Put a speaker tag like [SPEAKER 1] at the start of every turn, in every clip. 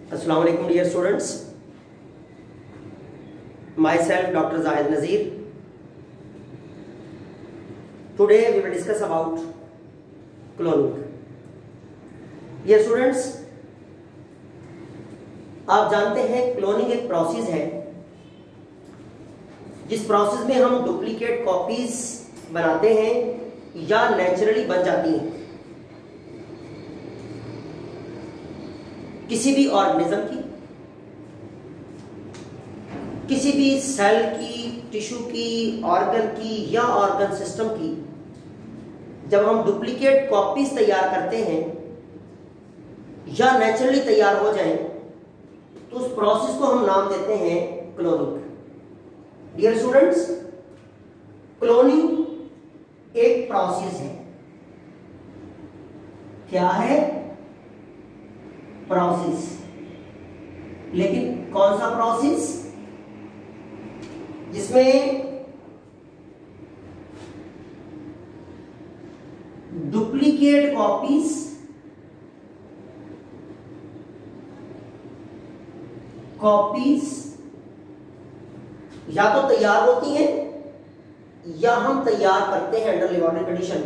[SPEAKER 1] Assalamu alaikum dear students. Myself Dr. Zahid Nazir. Today we will discuss about cloning. Dear students, आप जानते हैं cloning एक process है जिस प्रोसेस में हम डुप्लीकेट कॉपीज बनाते हैं या नेचुरली बन जाती हैं किसी भी ऑर्गेनिज्म की, किसी भी सेल की, टिश्यू की, ऑर्गन की या ऑर्गन सिस्टम की। जब हम डुप्लीकेट कॉपीज तैयार करते हैं या नेचुरली तैयार हो जाएं तो उस प्रोसेस को हम नाम देते हैं क्लोनिंग। डियर स्टूडेंट्स, क्लोनिंग एक प्रोसेस है। क्या है? प्रोसेस। लेकिन कौन सा प्रोसेस? जिसमें डुप्लीकेट कॉपीज या तो तैयार होती हैं या हम तैयार करते हैं under laboratory condition.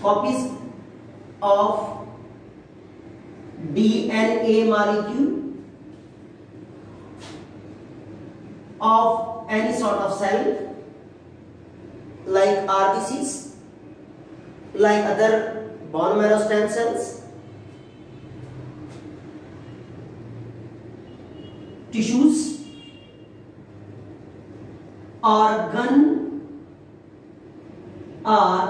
[SPEAKER 1] Copies of DNA molecule of any sort of cell like RBCs, like other bone marrow stem cells, tissues, organ or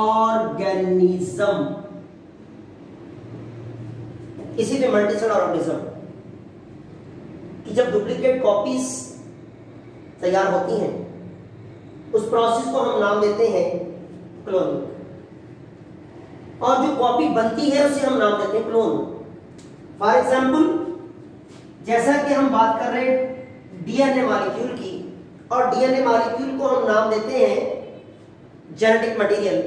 [SPEAKER 1] organism। इसी पे मल्टीसेलुलर ऑर्गेनिज्म कि जब डुप्लीकेट कॉपीज तैयार होती हैं उस प्रोसेस को हम नाम देते हैं क्लोनिंग, और जो कॉपी बनती है उसे हम नाम देते हैं क्लोन। फॉर एग्जांपल, जैसा कि हम बात कर रहे हैं डीएनए मॉलिक्यूल की, और डीएनए मॉलिक्यूल को हम नाम देते हैं जेनेटिक मटेरियल,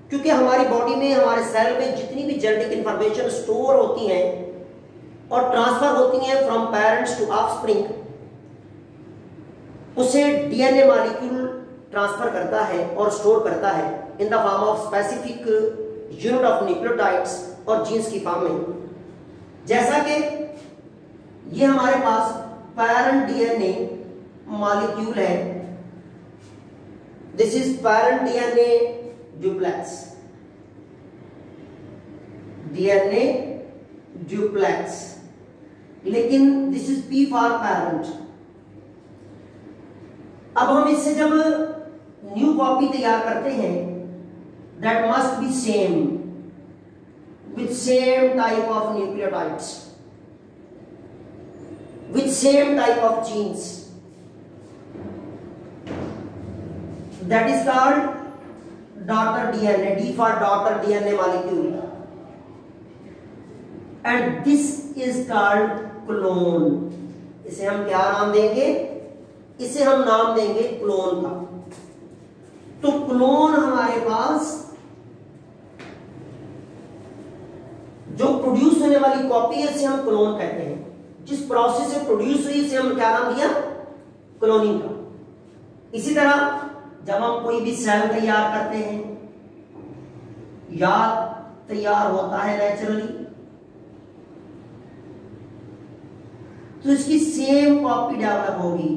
[SPEAKER 1] क्योंकि हमारी बॉडी में, हमारे सेल में जितनी भी जेनेटिक इंफॉर्मेशन स्टोर होती है और ट्रांसफर होती है फ्रॉम पेरेंट्स टू ऑफस्प्रिंग, उसे डीएनए मॉलिक्यूल ट्रांसफर करता है और स्टोर करता है in the form of specific unit of nucleotides और जीन्स की फॉर्म में। जैसा कि ये हमारे पास पेरेंट डीएनए मॉलिक्यूल है, this is parent DNA duplex, DNA duplex, लेकिन this is P for parent. अब हम इससे जब न्यू कॉपी तैयार करते हैं, that must be same with same type of nucleotides, with same type of genes, that is called daughter DNA, D for daughter DNA molecule, and this is called clone। इसे हम क्या नाम देंगे? इसे हम नाम देंगे क्लोन का। तो क्लोन हमारे पास जो प्रोड्यूस होने वाली कॉपी है इसे हम क्लोन कहते हैं। जिस प्रोसेस से प्रोड्यूस हुई इसे हम क्या नाम दिया? क्लोनिंग का। इसी तरह जब हम कोई भी सेल तैयार करते हैं या तैयार होता है नेचुरली, तो इसकी सेम कॉपी डेवलप होगी।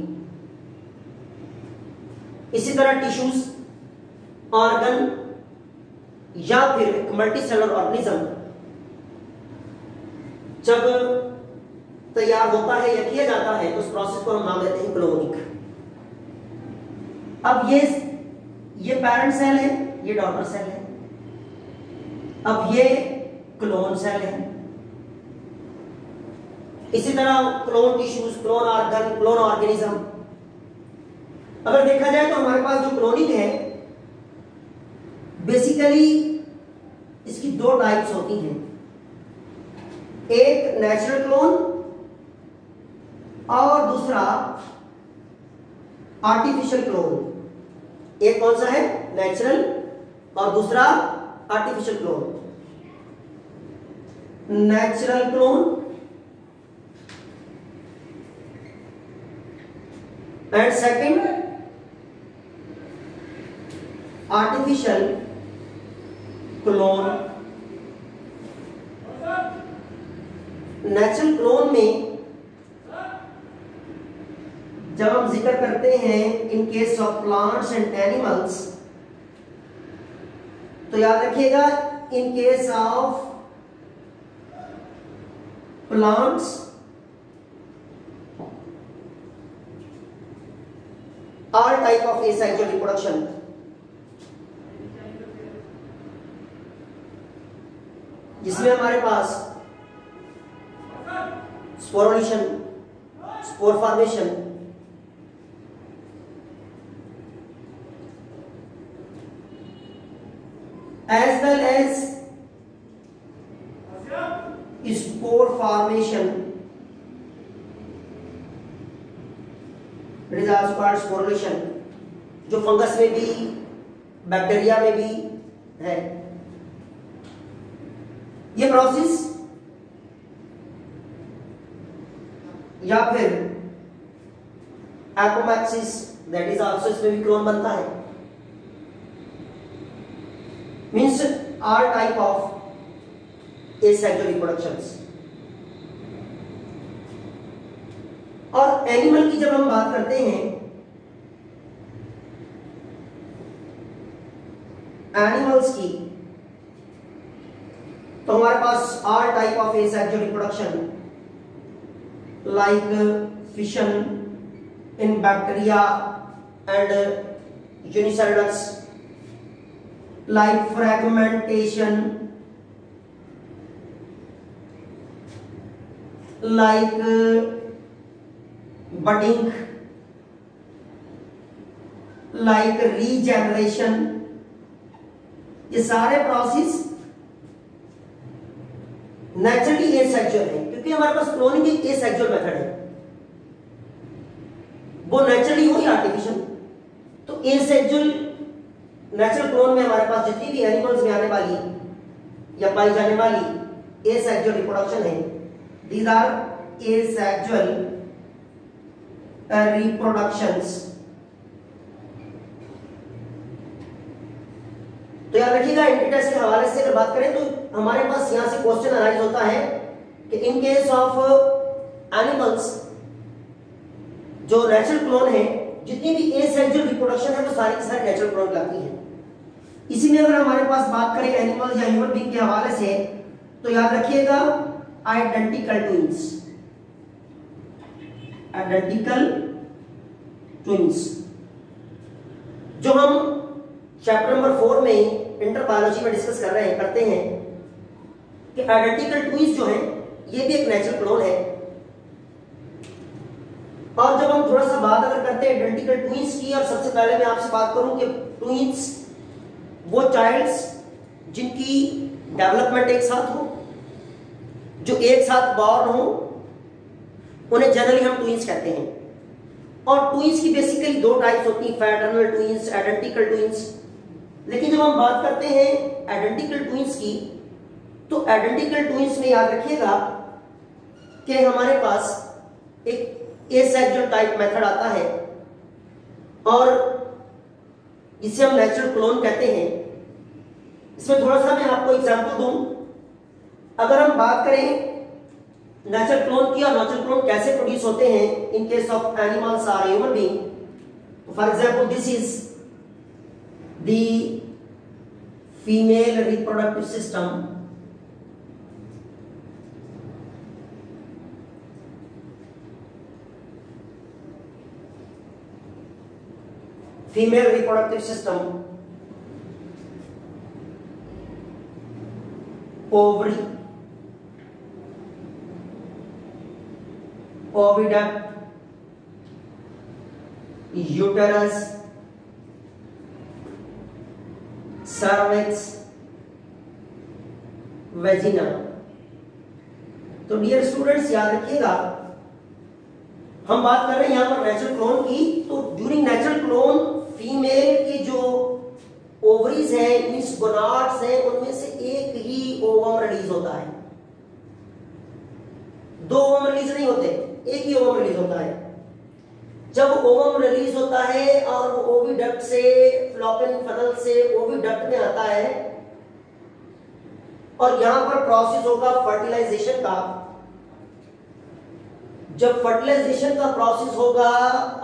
[SPEAKER 1] इसी तरह टिश्यूज, ऑर्गन या फिर एक मल्टीसेलुलर ऑर्गेनिज्म जब तैयार होता है या किया जाता है तो उस प्रोसेस को हम नाम देते हैं क्लोनिंग। अब ये पेरेंट सेल है, ये डॉटर सेल है, अब ये क्लोन सेल है। इसी तरह clone tissues, clone organ, clone organism. अगर देखा जाए तो हमारे पास जो क्लोनिंग है बेसिकली इसकी दो टाइप्स होती हैं, एक नेचुरल क्लोन और दूसरा आर्टिफिशियल क्लोन। एक कौन सा है? नेचुरल, और दूसरा artificial clone. Natural clone and second artificial clone. Natural clone में जब हम जिक्र करते हैं in case of plants and animals, तो याद रखिएगा in case of plants all type of asexual reproduction, जिसमें हमारे पास sporulation, spore formation, as well as spore formation, it is also called sporulation, जो फंगस में भी बैक्टीरिया में भी है। ये प्रोसेस या फिर एपोमैक्सिस, दैट इज आल्सो, इसमें भी क्लोन बनता है। Means all type of asexual reproductions. और एनिमल की जब हम बात करते हैं, एनिमल्स की, तो हमारे पास all type of asexual reproduction like fission in bacteria and unicellulars, like fragmentation, like budding, like regeneration, ये सारे प्रोसेस नेचुरली एसेक्सुअल है, क्योंकि हमारे पास क्लोनिंग एक एसेक्सुअल मेथड है, वो नेचुरली हो या आर्टिफिशियल। तो एसेक्सुअल नेचुरल क्लोन में हमारे पास जितनी भी एनिमल्स में आने वाली या पाई जाने वाली एसेक्सुअल रिप्रोडक्शन है, दीज आर एसेक्सुअल रिप्रोडक्शंस। तो याद रखिएगा, एंटिटेस्ट के हवाले से अगर बात करें तो हमारे पास यहां से क्वेश्चन अराइज होता है कि इन केस ऑफ एनिमल्स जो नेचुरल क्लोन है, जितनी भी एसेक्सुअल रिप्रोडक्शन है वो सारी की सारी नेचुरल क्लोन कहलाती है। इसी में अगर हमारे पास बात करें एनिमल्स या ह्यूमन बीइंग के हवाले से, तो याद रखिएगा आइडेंटिकल ट्विंस, आइडेंटिकल ट्विंस, जो हम चैप्टर नंबर 4 में इंटर बायोलॉजी में डिस्कस करते हैं कि आइडेंटिकल ट्विंस जो है ये भी एक नेचुरल क्लोन है। और जब हम थोड़ा सा बात अगर करते हैं आइडेंटिकल ट्विंस की, और सबसे पहले मैं आपसे बात करूं कि ट्विंस वो चाइल्ड्स जिनकी डेवलपमेंट एक साथ हो, जो एक साथ बॉर्न हो, उन्हें जनरली हम ट्विंस कहते हैं। और ट्विंस की बेसिकली दो टाइप्स होती हैं, फ्रैटर्नल ट्विंस, आइडेंटिकल ट्विंस। लेकिन जब हम बात करते हैं आइडेंटिकल ट्विंस की, तो आइडेंटिकल ट्विंस में याद रखिएगा कि हमारे पास एक एसेक्सुअल टाइप मेथड आता है और इसे हम नेचुरल क्लोन कहते हैं। इसमें थोड़ा सा मैं आपको एग्जांपल दूं। अगर हम बात करें नेचुरल क्लोन की और नेचुरल क्लोन कैसे प्रोड्यूस होते हैं इन केस ऑफ एनिमल्स और ह्यूमन बीइंग, तो for example this is the female reproductive system, female reproductive system, ovary, oviduct, uterus, cervix, vagina। तो डियर स्टूडेंट्स याद रखिएगा, हम बात कर रहे हैं यहां पर नेचुरल क्लोन की। तो ड्यूरिंग नेचुरल क्लोन फीमेल की जो ओवरीज हैं, मींस गोनाड्स हैं, उनमें से एक ही ओवम रिलीज होता है। दो ओवम रिलीज नहीं होते, एक ही ओवम रिलीज होता है। जब ओवम रिलीज होता है और वो ओविडक्ट से फ्लोपिन फनल से ओविडक्ट में आता है और यहां पर प्रोसेस होगा फर्टिलाइजेशन का। जब फर्टिलाइजेशन का प्रोसेस होगा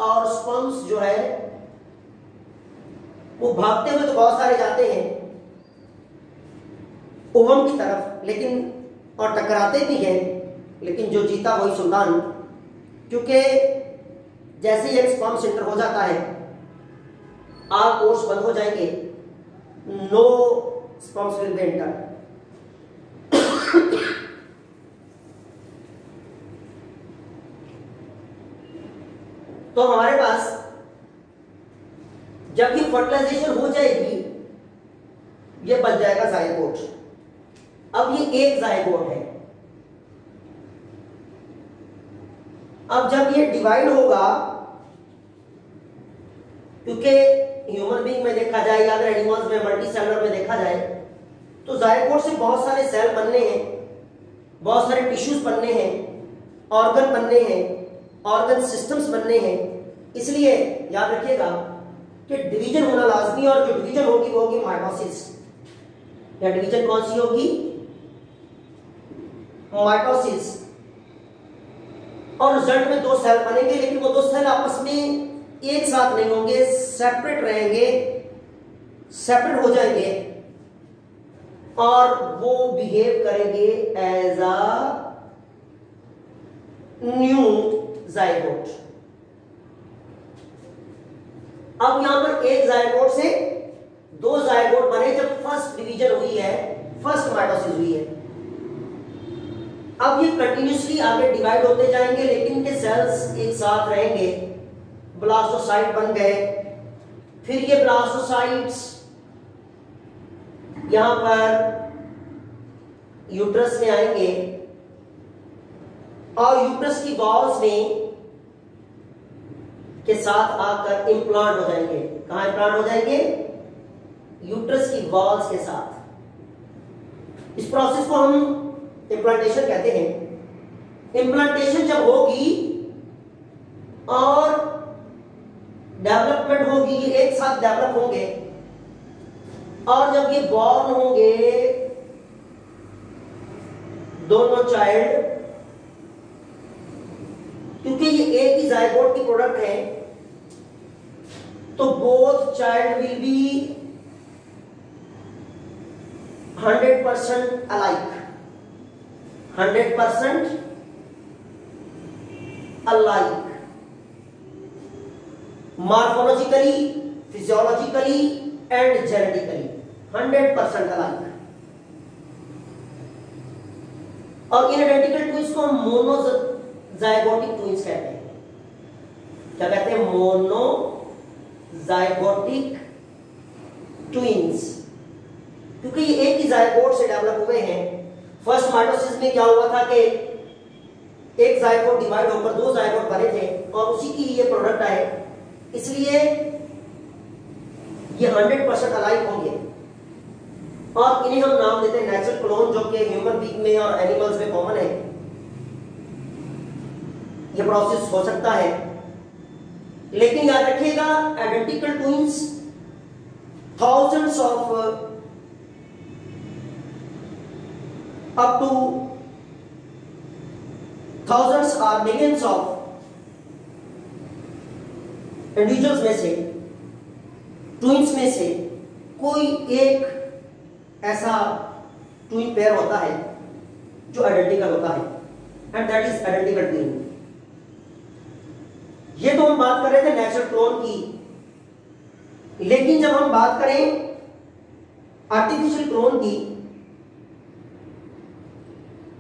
[SPEAKER 1] और स्पर्म्स जो है वो भागते हुए तो बहुत सारे जाते हैं ओवम की तरफ, लेकिन और टकराते भी हैं, लेकिन जो जीता वही सुल्तान, क्योंकि जैसे ही एक स्पर्म सेंटर हो जाता है आल कोर्स बंद हो जाएंगे, no sperms will be enter. तो हमारे पास जब ये फर्टिलाइजेशन हो जाएगी ये बन जाएगा जायगोट। अब ये एक जायगोट है। अब जब ये डिवाइड होगा, क्योंकि ह्यूमन बीइंग में देखा जाए या अगर एनिमल्स में मल्टी सेलुलर में देखा जाए तो जायगोट से बहुत सारे सेल बनने हैं, बहुत सारे टिश्यूज बनने हैं, ऑर्गन बनने हैं, ऑर्गन सिस्टम्स बनने हैं। इसलिए याद रखिएगा कि डिवीजन होना लाजमी, और जो डिवीजन होगी वो होगी माइटोसिस। या डिवीजन कौन सी होगी? माइटोसिस। और रिजल्ट में दो सेल बनेंगे, लेकिन वो दो सेल आपस में एक साथ नहीं होंगे, सेपरेट रहेंगे, सेपरेट हो जाएंगे और वो बिहेव करेंगे एज अ न्यू जायगोट। अब यहां पर एक जायगोट से दो जायगोट बने जब फर्स्ट डिवीजन हुई है, फर्स्ट माइटोसिस हुई है। अब ये कंटिन्यूसली आगे डिवाइड होते जाएंगे, लेकिन इनके सेल्स एक साथ रहेंगे, ब्लास्टोसाइट बन गए। फिर ये ब्लास्टोसाइट्स यहां पर यूट्रस में आएंगे और यूट्रस की वॉल्स में के साथ आकर इंप्लांट हो जाएंगे। कहां इंप्लांट हो जाएंगे? यूट्रस की वॉल्स के साथ। इस प्रोसेस को हम इंप्लांटेशन कहते हैं। इंप्लांटेशन जब होगी और डेवलपमेंट होगी, ये एक साथ डेवलप होंगे, और जब ये बॉर्न होंगे दोनों चाइल्ड, क्योंकि ये एक ही जायगोट की प्रोडक्ट है, तो both child will be 100% alike, 100% alike, morphologically, physiologically and genetically 100% alike। और इन आइडेंटिकल ट्विंस को हम मोनोजाइगोटिक ट्विंस कहते हैं। क्या कहते हैं? मोनोजाइगोटिक ट्विंस, क्योंकि ये एक ही जायगोट से डेवलप हुए हैं। फर्स्ट माइटोसिस में क्या हुआ था कि एक जायगोट डिवाइड होकर दो जायगोट बने थे और उसी की ये प्रोडक्ट आए, इसलिए ये 100% अलाइक होंगे और इन्हें हम नाम देते हैं नेचुरल क्लोन, जो कि ह्यूमन बीइंग में और एनिमल्स में कॉमन है। ये प्रोसेस हो सकता है, लेकिन याद रखिएगा identical twins thousands of up to thousands or millions of individuals में से, ट्विंस में से कोई एक ऐसा ट्विन पेयर होता है जो आइडेंटिकल होता है, and that is identical twin. ये तो हम बात कर रहे थे नेचुरल क्लोन की, लेकिन जब हम बात करें आर्टिफिशियल क्लोन की,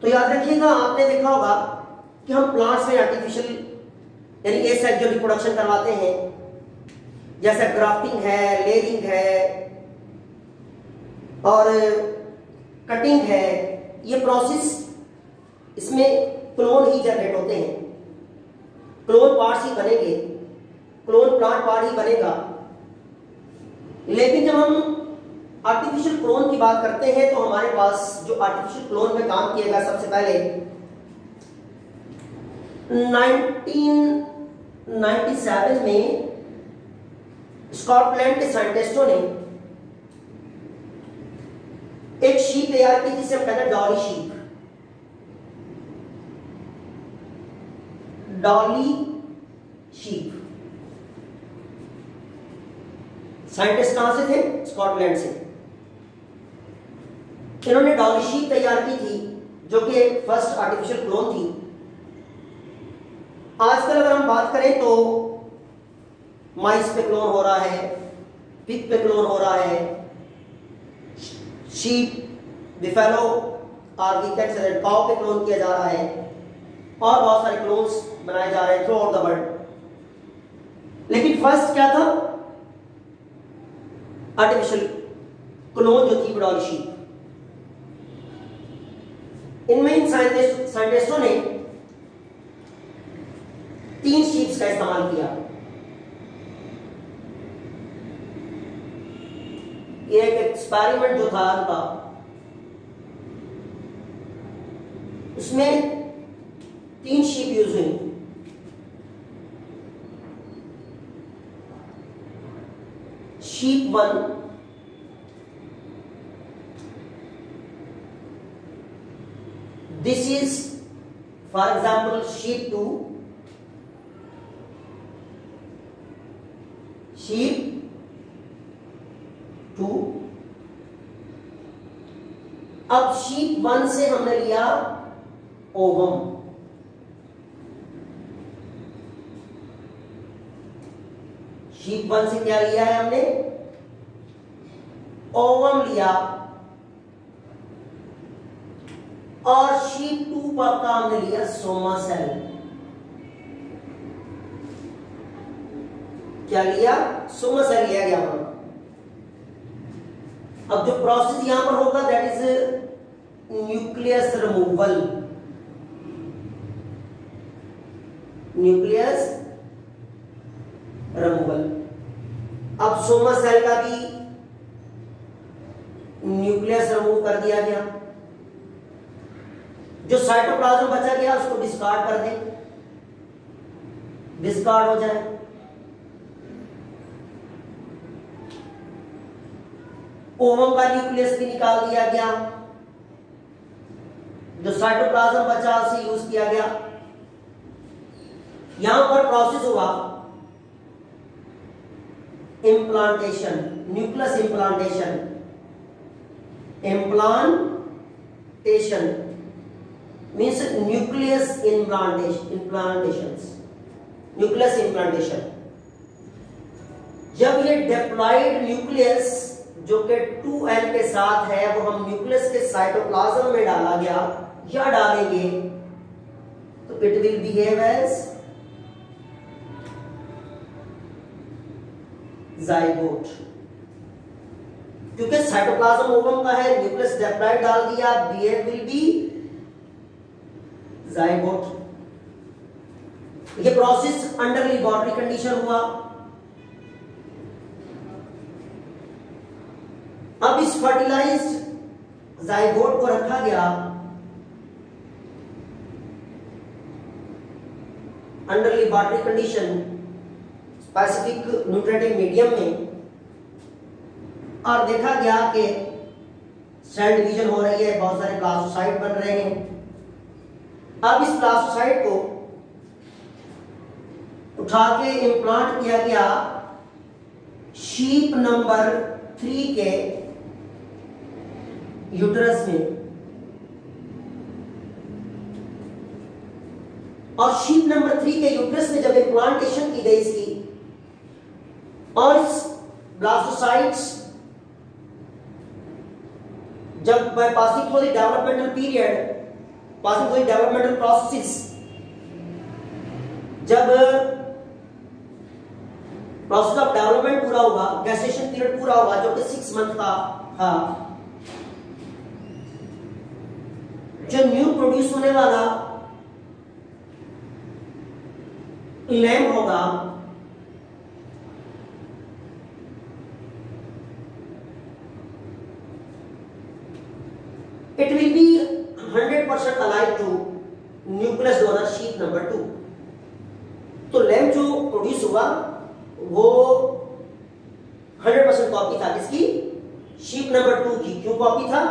[SPEAKER 1] तो याद रखिएगा आपने देखा होगा कि हम प्लांट्स में आर्टिफिशियल यानी एसेक्सुअल रिप्रोडक्शन करवाते हैं, जैसे ग्राफ्टिंग है, लेयरिंग है और कटिंग है। ये प्रोसेस, इसमें क्लोन ही जनरेट होते हैं, क्लोन पार्ट्स ही बनेंगे, क्लोन प्लांट पार्ट ही बनेगा। लेकिन जब हम आर्टिफिशियल क्लोन की बात करते हैं तो हमारे पास जो आर्टिफिशियल क्लोन में काम किएगा, सबसे पहले 1997 में स्कॉटलैंड के साइंटिस्टों ने एक शीप तैयार की जिसे हम कहते हैं Dolly sheep. Dolly sheep. Scientist कहां से थे? स्कॉटलैंड से। इन्होंने डॉली शीप तैयार की थी जो कि फर्स्ट आर्टिफिशियल क्लोन थी। आजकल अगर हम बात करें तो माइस पे क्लोन हो रहा है, पिग पे क्लोन हो रहा है, शीप, बिफेलो और we can say that cow पे क्लोन किया जा रहा है और बहुत सारे क्लोन्स बनाए जा रहे हैं थ्रू आउट द वर्ल्ड। लेकिन फर्स्ट क्या था? आर्टिफिशियल क्लोन जो थी डॉली शीप। इनमें इन साइंटिस्टों ने 3 शीप्स का इस्तेमाल किया। एक एक्सपेरिमेंट जो था उनका, उसमें 3 शीप यूज हुई। Sheep 1, this is for example sheep 2, sheep 2। अब शीप 1 से हमने लिया ओवम। शीप 1 से क्या लिया है हमने? ओवम लिया। और शीप 2 का हमने लिया सोमा सेल। क्या लिया? सोमा सेल लिया गया वहां। अब जो प्रोसेस यहां पर होगा that is nucleus removal. Nucleus removal. अब सोमा सेल का भी न्यूक्लियस रिमूव कर दिया गया। जो साइटोप्लाज्म बचा गया उसको डिस्कार्ड कर दें, डिस्कार्ड हो जाए। ओवम का न्यूक्लियस भी निकाल दिया गया। जो साइटोप्लाज्म बचा उसे यूज किया गया। यहां पर प्रोसेस हुआ implantation, nucleus implantation. Implantation means nucleus implantations, nucleus implantation। जब ये डिप्लॉयड न्यूक्लियस जो कि 2n के साथ है वो हम न्यूक्लियस के साइटोप्लाज्म में डाला गया या डालेंगे तो it will behave as zygote. क्योंकि साइटोप्लाज्म ओवम का है, न्यूक्लियस डिप्लॉयड डाल दिया, बिहेव विल बी जाइगोट। ये प्रोसेस अंडर लेबोरेटरी कंडीशन हुआ। अब इस फर्टिलाइज्ड जाइगोट को रखा गया under laboratory condition specific nutritive medium में और देखा गया कि सेल डिवीजन हो रही है, बहुत सारे ब्लास्टोसाइट बन रहे हैं। अब इस ब्लास्टोसाइट को उठा के इम्प्लांट किया गया शीप नंबर 3 के यूट्रस में। और शीप नंबर 3 के यूट्रस में जब इम्प्लांटेशन की गई इसकी और इस ब्लास्टोसाइट्स जब passing through the developmental period, passing through the developmental process, जब प्रोसेस ऑफ डेवलपमेंट पूरा हुआ, गेस्टेशन पीरियड पूरा हुआ जो कि 6 मंथ का था, जो न्यू प्रोड्यूस होने वाला लैम्ब होगा it will be 100% alive to new nucleus donor sheet number 2। तो लैम्प जो प्रोड्यूस हुआ वो 100% कॉपी था किसकी? शीट नंबर 2 की। क्यों कॉपी था?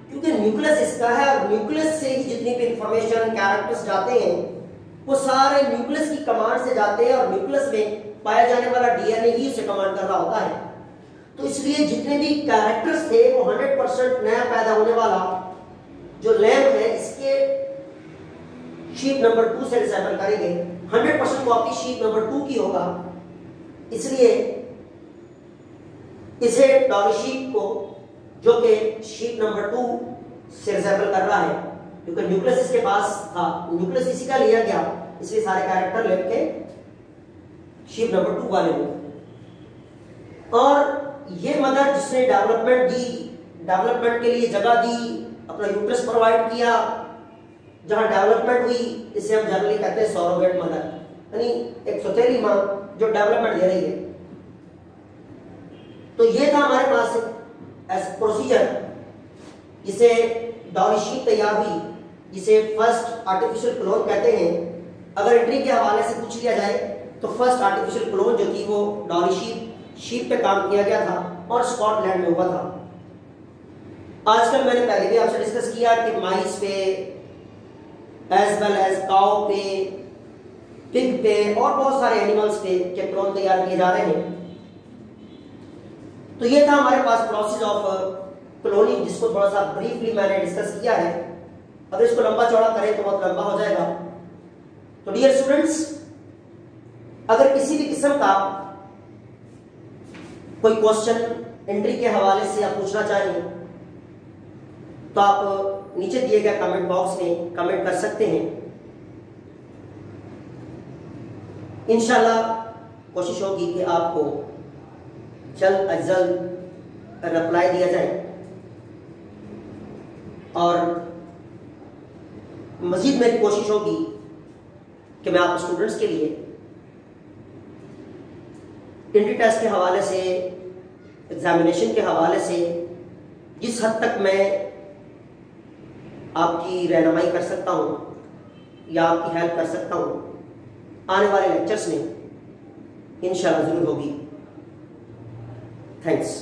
[SPEAKER 1] क्योंकि न्यूक्लियस इसका है और न्यूक्लियस से ही जितनी भी इंफॉर्मेशन कैरेक्टर्स जाते हैं वो सारे न्यूक्लियस की कमांड से जाते हैं और न्यूक्लियस में पाया जाने वाला डीएनए ही उसे कमांड कर रहा होता है। तो इसलिए जितने भी कैरेक्टर्स थे वो 100% नया पैदा होने वाला जो लैम्प है इसके शीट नंबर 2 से डिसेबल करेंगे। 100% कॉपी शीट नंबर 2 की होगा, इसलिए इसे डॉली शीट को जो कि शीट नंबर 2 से डिसेबल कर रहा है क्योंकि न्यूक्लियस इसके पास था, न्यूक्लियस इसी का लिया गया, इसलिए सारे कैरेक्टर लैम्प के शीट नंबर 2 वाले हो। और ये मदर जिसने डेवलपमेंट दी, डेवलपमेंट के लिए जगह दी, अपना यूट्रस प्रोवाइड किया, जहां डेवलपमेंट हुई इसे हम जनरली कहते हैं सरोगेट मदर, यानी एक सौतेली मां जो डेवलपमेंट दे रही है। तो ये था हमारे पास एज प्रोसीजर जिसे डॉली शीट तैयार हुई, जिसे फर्स्ट आर्टिफिशियल क्लोन कहते हैं। अगर एंट्री के हवाले से पूछ लिया जाए तो फर्स्ट आर्टिफिशियल क्लोन जो थी वो डॉली शीट पे काम किया गया था और स्कॉटलैंड में हुआ था। आजकल मैंने पहले भी आपसे डिस्कस किया कि माइस पे एज वेल एज काउ पे, पिग पे और बहुत सारे एनिमल्स पे के क्लोन तैयार किए जा रहे हैं। तो ये था हमारे पास प्रोसेस ऑफ क्लोनिंग, जिसको थोड़ा सा ब्रीफली मैंने डिस्कस किया है। अगर इसको लंबा चौड़ा करें तो बहुत लंबा हो जाएगा। तो डियर स्टूडेंट्स, अगर किसी भी किस्म का कोई क्वेश्चन एंट्री के हवाले से आप पूछना चाहें तो आप नीचे दिए गए कमेंट बॉक्स में कमेंट कर सकते हैं। इंशाल्लाह कोशिश होगी कि आपको जल्द अज जल्द रिप्लाई दिया जाए और मजीद मेरी कोशिश होगी कि मैं आप स्टूडेंट्स के लिए एंट्री टेस्ट के हवाले से, एग्जामिनेशन के हवाले से जिस हद तक मैं आपकी रहनुमाई कर सकता हूं या आपकी हेल्प कर सकता हूं, आने वाले लेक्चर्स में इंशाल्लाह जरूर होगी। थैंक्स।